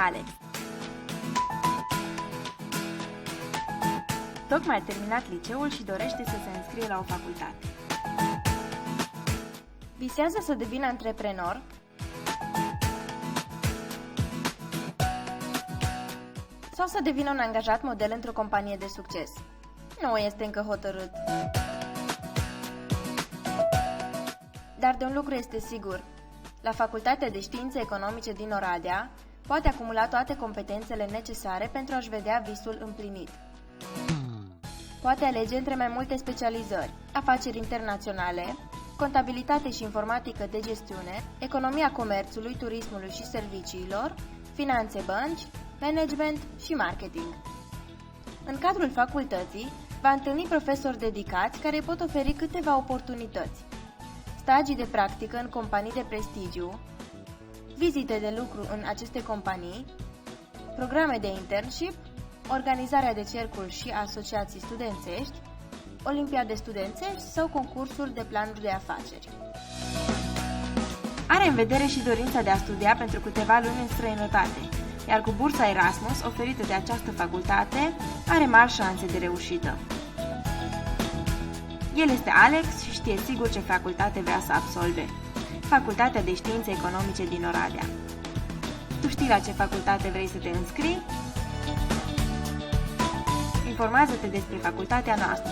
Alex. Tocmai a terminat liceul și dorește să se înscrie la o facultate. Visează să devină antreprenor sau să devină un angajat model într-o companie de succes. Nu este încă hotărât. Dar de un lucru este sigur. La Facultatea de Științe Economice din Oradea poate acumula toate competențele necesare pentru a-și vedea visul împlinit. Poate alege între mai multe specializări: afaceri internaționale, contabilitate și informatică de gestiune, economia comerțului, turismului și serviciilor, finanțe, bănci, management și marketing. În cadrul facultății va întâlni profesori dedicați care îi pot oferi câteva oportunități: stagii de practică în companii de prestigiu, vizite de lucru în aceste companii, programe de internship, organizarea de cercuri și asociații studențești, olimpiade studențești sau concursuri de planuri de afaceri. Are în vedere și dorința de a studia pentru câteva luni în străinătate, iar cu bursa Erasmus oferită de această facultate, are mari șanse de reușită. El este Alex și știe sigur ce facultate vrea să absolve: Facultatea de Științe Economice din Oradea. Tu știi la ce facultate vrei să te înscrii? Informează-te despre facultatea noastră.